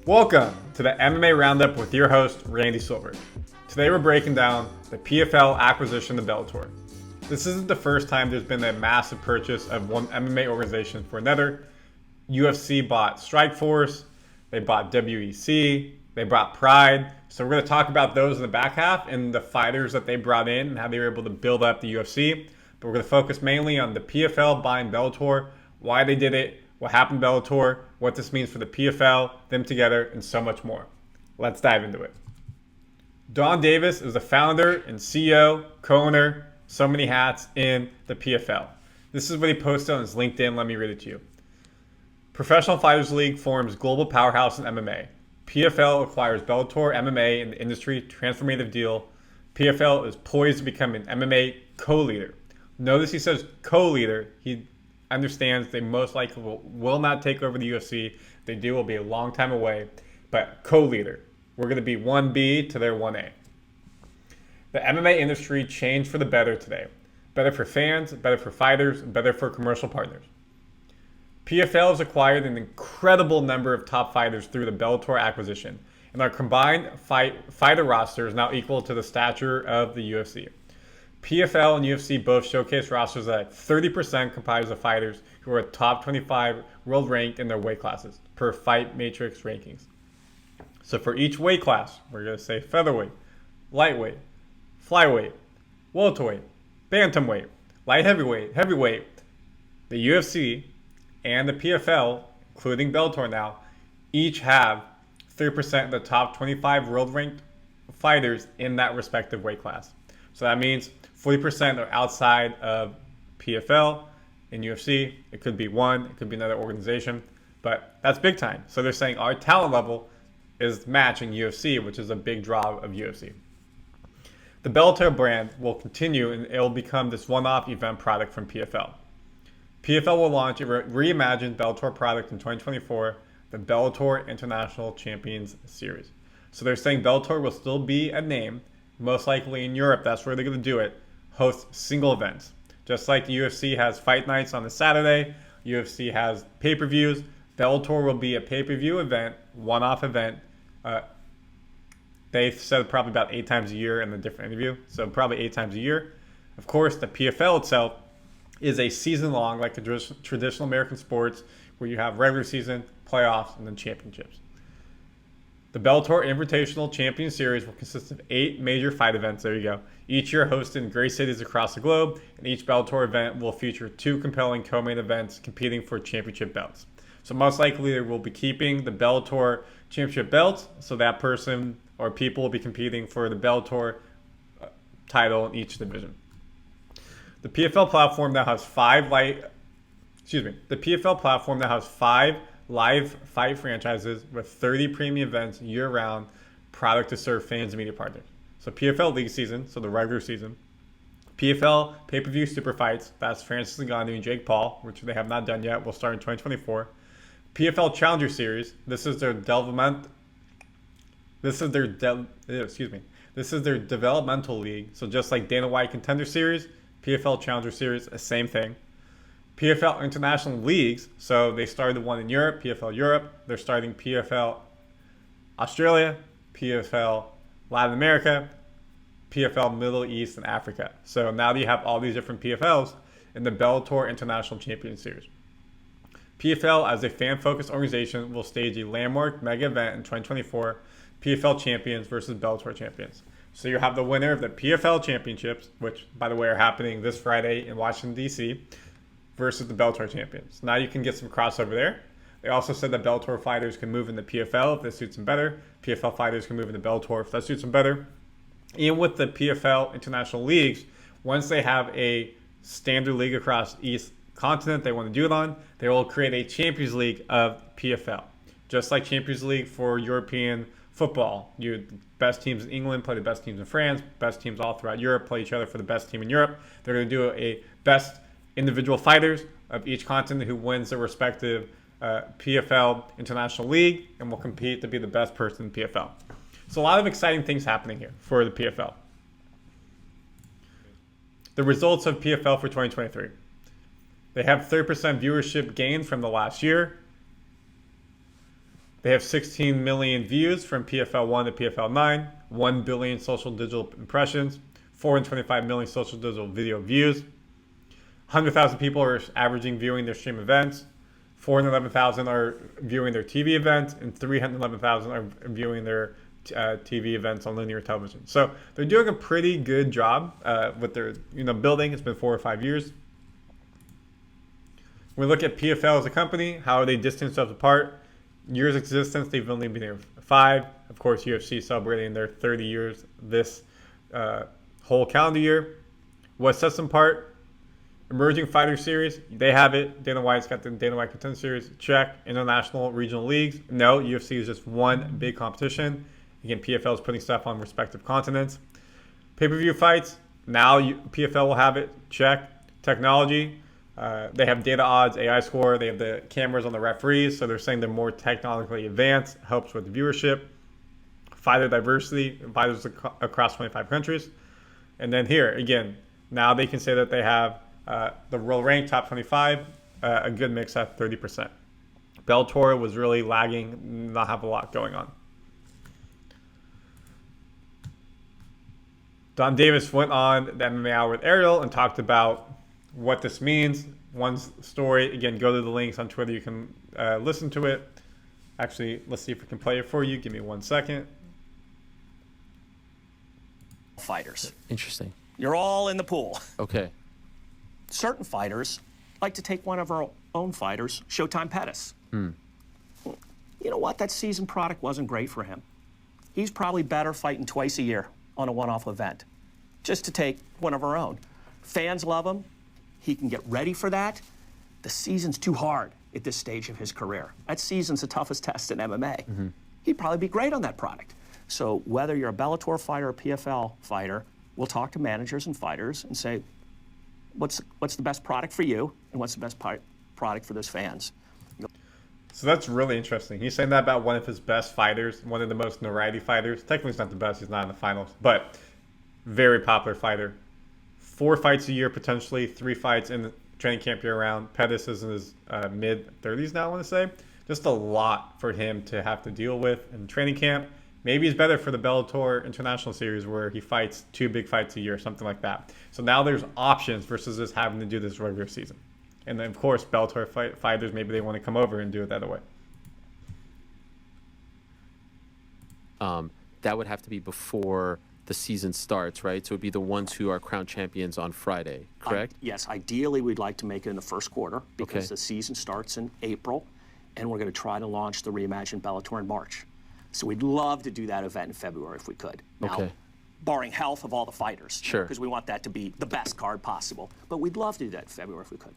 Welcome to the MMA Roundup with your host, Randy Silver. Today we're breaking down the PFL acquisition of Bellator. This isn't the first time there's been a massive purchase of one MMA organization for another. UFC bought Strikeforce, they bought WEC, they bought Pride. So we're going to talk about those in the back half and the fighters that they brought in and how they were able to build up the UFC. But we're going to focus mainly on the PFL buying Bellator, why they did it, what happened to Bellator, what this means for the PFL, them together, and so much more. Let's dive into it. Donn Davis is the founder and CEO, co-owner, so many hats in the PFL. This is what he posted on his LinkedIn. Let me read it to you. Professional Fighters League forms global powerhouse in MMA. PFL acquires Bellator MMA in the industry transformative deal. PFL is poised to become an MMA co-leader. Notice he says co-leader. He understands they most likely will not take over the UFC. They do, will be a long time away, but co-leader. We're going to be 1B to their 1A. The MMA industry changed for the better today. Better for fans, better for fighters, better for commercial partners. PFL has acquired an incredible number of top fighters through the Bellator acquisition, and our combined fighter roster is now equal to the stature of the UFC. PFL and UFC both showcase rosters that 30% comprise of fighters who are top 25 world ranked in their weight classes per Fight Matrix rankings. So for each weight class, we're going to say featherweight, lightweight, flyweight, welterweight, bantamweight, light heavyweight, the UFC and the PFL, including Bellator now, each have 3% of the top 25 world ranked fighters in that respective weight class. So that means 40% are outside of PFL and UFC. It could be one, it could be another organization, but that's big time. So they're saying our talent level is matching UFC, which is a big draw of UFC. The Bellator brand will continue and it will become this one-off event product from PFL. PFL will launch a reimagined Bellator product in 2024, the Bellator International Champions Series. So they're saying Bellator will still be a name, most likely in Europe, that's where they're going to do it, host single events. Just like the UFC has fight nights on a Saturday, UFC has pay-per-views, Bellator will be a pay-per-view event, one-off event. They said probably about 8 times a year in the different interview, so probably 8 times a year. Of course, the PFL itself is a season-long, like a traditional American sports, where you have regular season, playoffs, and then championships. The Bellator Invitational Champion Series will consist of 8 major fight events, there you go, each year hosted in great cities across the globe, and each Bellator event will feature 2 compelling co-main events competing for championship belts. So most likely they will be keeping the Bellator championship belts, so that person or people will be competing for the Bellator title in each division. The PFL platform now has 5 live fight franchises with 30 premium events year-round product to serve fans and media partners. So PFL League season, so the regular season. PFL pay-per-view super fights, that's Francis Ngannou and Jake Paul, which they have not done yet, will start in 2024. PFL Challenger Series, this is their developmental league. So just like Dana White Contender Series, PFL Challenger Series, the same thing. PFL International Leagues, so they started one in Europe, PFL Europe. They're starting PFL Australia, PFL Latin America, PFL Middle East and Africa. So now that you have all these different PFLs in the Bellator International Champion Series. PFL, as a fan-focused organization, will stage a landmark mega event in 2024, PFL Champions versus Bellator Champions. So you have the winner of the PFL Championships, which, by the way, are happening this Friday in Washington, D.C., versus the Bellator champions. Now you can get some crossover there. They also said that Bellator fighters can move into PFL if that suits them better. PFL fighters can move into Bellator if that suits them better. And with the PFL international leagues, once they have a standard league across each continent they want to do it on, they will create a Champions League of PFL. Just like Champions League for European football. The best teams in England play the best teams in France, best teams all throughout Europe play each other for the best team in Europe. They're going to do a best individual fighters of each continent who wins their respective PFL International League and will compete to be the best person in PFL. So a lot of exciting things happening here for the PFL. The results of PFL for 2023. They have 30% viewership gain from the last year. They have 16 million views from PFL 1 to PFL 9, 1 billion social digital impressions, 425 million social digital video views. 100,000 people are averaging viewing their stream events. 411,000 are viewing their TV events, and 311,000 are viewing their TV events on linear television. So they're doing a pretty good job with their building. It's been 4 or 5 years. When we look at PFL as a company, how are they distancing themselves apart? Years of existence, they've only been here 5. Of course, UFC celebrating their 30 years this whole calendar year. What sets them apart? Emerging Fighter Series, they have it. Dana White's got the Dana White Contender Series. Check. International regional leagues. No, UFC is just one big competition. Again, PFL is putting stuff on respective continents. Pay-per-view fights. Now PFL will have it. Check. Technology. They have data odds, AI score. They have the cameras on the referees, so they're saying they're more technologically advanced. Helps with viewership. Fighter diversity. Fighters across 25 countries. And then here, again, now they can say that they have the world rank top 25, a good mix at 30%. Bellator was really lagging, not have a lot going on. Donn Davis went on the MMA Hour with Ariel and talked about what this means. One story, again, go to the links on Twitter. You can listen to it. Actually, let's see if we can play it for you. Give me 1 second. Fighters. Interesting. You're all in the pool. Okay. Certain fighters like to take one of our own fighters, Showtime Pettis. You know what? That seasoned product wasn't great for him. He's probably better fighting twice a year on a one-off event, just to take one of our own. Fans love him. He can get ready for that. The season's too hard at this stage of his career. That season's the toughest test in MMA. He'd probably be great on that product. So whether you're a Bellator fighter or a PFL fighter, we'll talk to managers and fighters and say, what's the best product for you, and what's the best product for those fans? So that's really interesting. He's saying that about one of his best fighters, one of the most notoriety fighters. Technically, he's not the best. He's not in the finals, but very popular fighter. 4 fights a year, potentially 3 fights in the training camp year round. Pettis is in his mid-30s now, I want to say. Just a lot for him to have to deal with in training camp. Maybe he's better for the Bellator International Series where he fights 2 big fights a year, something like that. So now there's options versus just having to do this regular season. And then, of course, Bellator fighters, maybe they want to come over and do it that way. That would have to be before the season starts, right? So it would be the ones who are crowned champions on Friday, correct? Yes, ideally we'd like to make it in the first quarter because the season starts in April, and we're going to try to launch the reimagined Bellator in March. So we'd love to do that event in February if we could. Now, barring health of all the fighters. Sure. Because we want that to be the best card possible. But we'd love to do that in February if we could.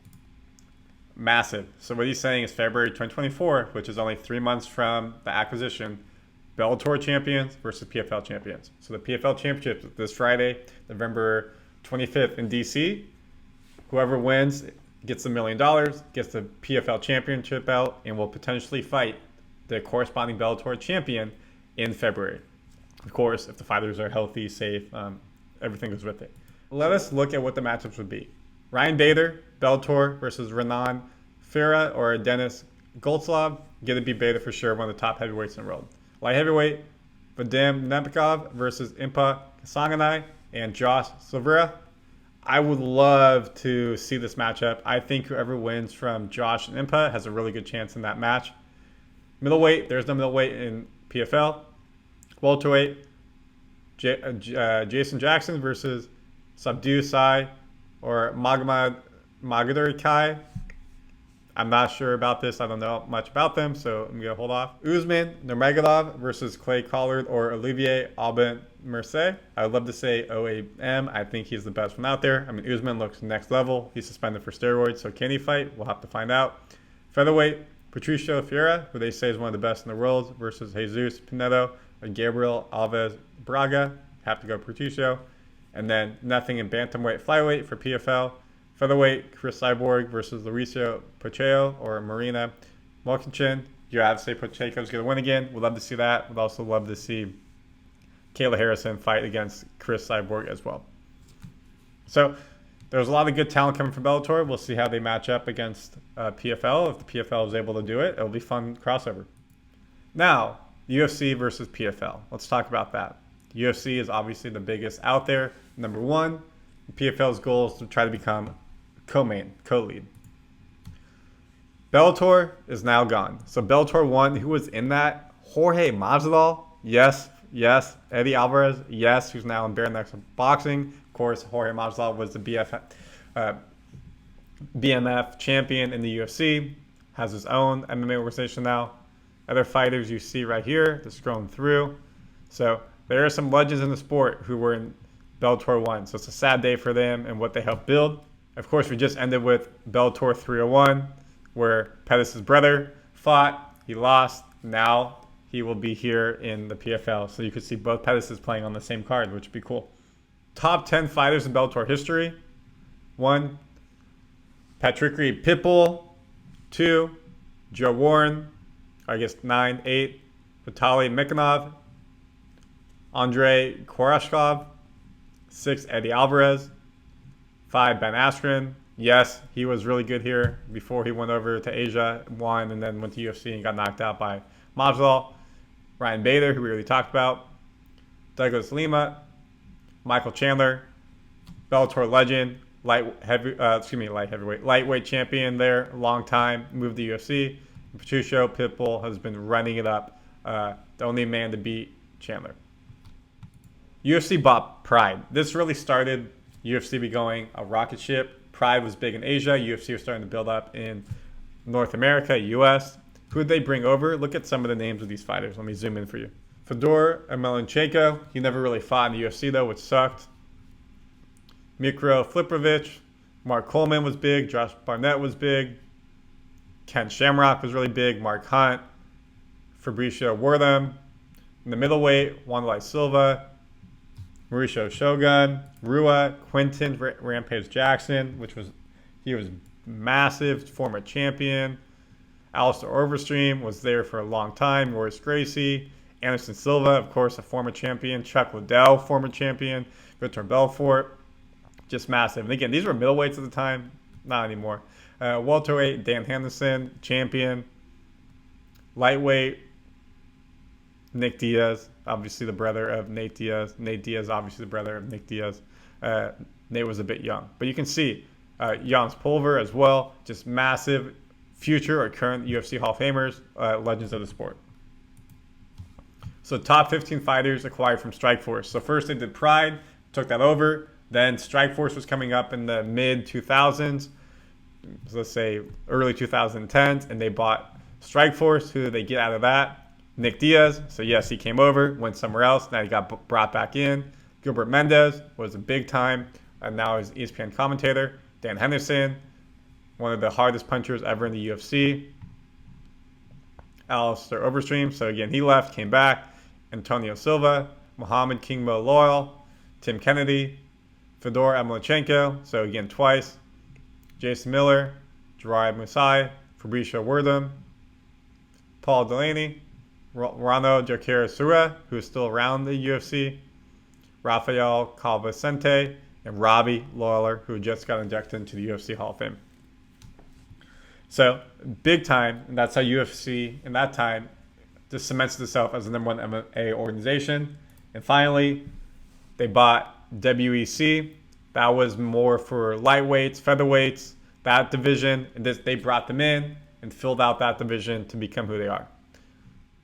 Massive. So what he's saying is February 2024, which is only 3 months from the acquisition, Bellator champions versus PFL champions. So the PFL championship this Friday, November 25th in DC. Whoever wins gets $1 million, gets the PFL championship belt, and will potentially fight the corresponding Bellator champion in February. Of course, if the fighters are healthy, safe, everything goes with it. Let us look at what the matchups would be. Ryan Bader, Bellator versus Renan Fira or Dennis Goldslav. Gonna be Bader for sure, one of the top heavyweights in the world. Light heavyweight, Vadim Nemkov versus Impa Kasanganay and Josh Silveira. I would love to see this matchup. I think whoever wins from Josh and Impa has a really good chance in that match. Middleweight, there's no middleweight in PFL. Welterweight, Jason Jackson versus Sabdu Sai or Magomed Magaduri Kai. I'm not sure about this. I don't know much about them, so I'm going to hold off. Usman Nurmagomedov versus Clay Collard or Olivier Aubin Mercier. I would love to say OAM. I think he's the best one out there. I mean, Usman looks next level. He's suspended for steroids, so can he fight? We'll have to find out. Featherweight, Patricio Fiera, who they say is one of the best in the world, versus Jesus Pinedo or Gabriel Alves Braga. Have to go Patricio. And then nothing in bantamweight flyweight for PFL. Featherweight, Chris Cyborg versus Mauricio Pacheco or Marina Molchin. You have to say Pacheco's going to win again. We'd love to see that. We'd also love to see Kayla Harrison fight against Chris Cyborg as well. So there's a lot of good talent coming from Bellator. We'll see how they match up against PFL. If the PFL is able to do it, it'll be fun crossover. Now, UFC versus PFL. Let's talk about that. UFC is obviously the biggest out there. Number one, PFL's goal is to try to become co-main, co-lead. Bellator is now gone. So Bellator 1, who was in that? Jorge Masvidal, yes. Eddie Alvarez, yes, who's now in Bare Knuckle Boxing. Of course, Jorge Masvidal was the BMF champion in the UFC, has his own MMA organization now. Other fighters you see right here, just scrolling through. So there are some legends in the sport who were in Bellator 1. So it's a sad day for them and what they helped build. Of course, we just ended with Bellator 301, where Pettis' brother fought. He lost. Now he will be here in the PFL. So you could see both Pettis playing on the same card, which would be cool. Top 10 fighters in Bellator history. 1, Patrick Reed Pitbull. 2, Joe Warren. 9, 8, Vitaly Mikhanov. Andrei Koreshkov. 6, Eddie Alvarez. 5, Ben Askren. Yes, he was really good here before he went over to Asia, won, and then went to UFC and got knocked out by Masvidal. Ryan Bader, who we already talked about. Douglas Lima. Michael Chandler. Bellator legend. Lightweight champion there, long time, moved to UFC. Patricio Pitbull has been running it up. The only man to beat Chandler. UFC bought Pride. This really started UFC be going a rocket ship. Pride was big in Asia. UFC was starting to build up in North America, US. Who did they bring over? Look at some of the names of these fighters. Let me zoom in for you. Fedor Emelianenko. He never really fought in the UFC though, which sucked. Mikro Flipovich. Mark Coleman was big. Josh Barnett was big. Ken Shamrock was really big. Mark Hunt. Fabricio Wortham. In the middleweight, Wanderlei Silva. Mauricio Shogun. Rua. Quinton Rampage Jackson, he was massive, former champion. Alistair Overstream was there for a long time. Royce Gracie. Anderson Silva, of course, a former champion. Chuck Liddell, former champion. Victor Belfort. Just massive. And again, these were middleweights at the time. Not anymore. Welterweight, Dan Henderson, champion. Lightweight, Nick Diaz, obviously the brother of Nate Diaz. Nate Diaz, obviously the brother of Nick Diaz. Nate was a bit young. But you can see Jans Pulver as well. Just massive future or current UFC Hall of Famers, legends of the sport. So top 15 fighters acquired from Strikeforce. So first they did Pride, took that over. Then Strikeforce was coming up in the mid-2000s, let's say early 2010s, and they bought Strikeforce. Who did they get out of that? Nick Diaz. So yes, he came over, went somewhere else. Now he got brought back in. Gilbert Mendez was a big time, and now he's ESPN commentator. Dan Henderson, one of the hardest punchers ever in the UFC. Alistair Overstream. So again, he left, came back. Antonio Silva, Muhammad Kingmo Loyal, Tim Kennedy, Fedor Emelianenko, so again twice, Jason Miller, Gerard Musai, Fabricio Wortham, Paul Delaney, Rano Jokera Sura, who is still around the UFC, Rafael Calvicente, and Robbie Lawler, who just got inducted into the UFC Hall of Fame. So big time, and that's how UFC in that time just cements itself as the #1 MMA organization. And finally, they bought WEC. That was more for lightweights, featherweights, that division. And they brought them in and filled out that division to become who they are.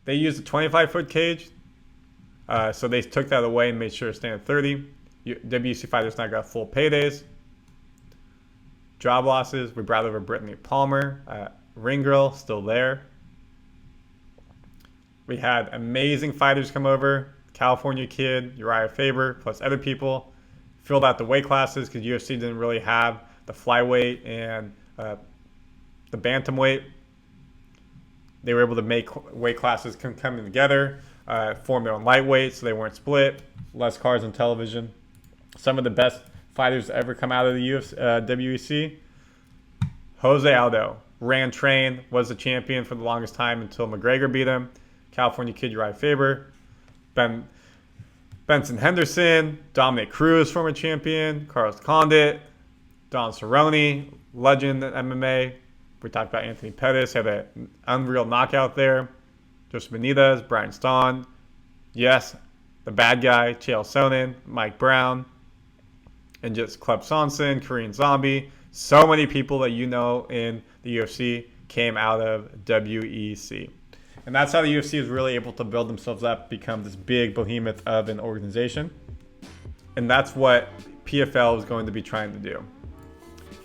They used a 25-foot cage, so they took that away and made sure to stay at 30. WEC fighters now got full paydays. Job losses, we brought over Brittany Palmer. Ring Girl, still there. We had amazing fighters come over. California Kid, Uriah Faber, plus other people. Filled out the weight classes because UFC didn't really have the flyweight and the bantamweight. They were able to make weight classes coming together, form their own lightweight so they weren't split. Less cars on television. Some of the best fighters to ever come out of the WEC. Jose Aldo ran train, was the champion for the longest time until McGregor beat him. California Kid Uriah Faber. Benson Henderson, Dominic Cruz, former champion, Carlos Condit, Don Cerrone, legend at MMA. We talked about Anthony Pettis, had an unreal knockout there. Joseph Benitez, Brian Stone, yes, the bad guy, Chael Sonnen, Mike Brown, and just Club Sonson, Korean Zombie. So many people that you know in the UFC came out of WEC. And that's how the UFC is really able to build themselves up, become this big behemoth of an organization. And that's what PFL is going to be trying to do.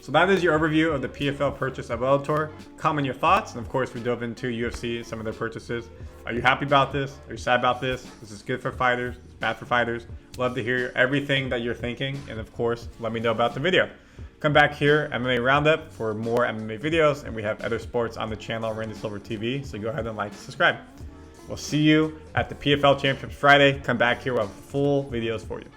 So that is your overview of the PFL purchase of Bellator. Comment your thoughts. And of course, we dove into UFC, some of their purchases. Are you happy about this? Are you sad about this? This is good for fighters. It's bad for fighters. Love to hear everything that you're thinking. And of course, let me know about the video. Come back here, MMA Roundup, for more MMA videos. And we have other sports on the channel, Randy Silver TV. So go ahead and like and subscribe. We'll see you at the PFL Championships Friday. Come back here. We'll have full videos for you.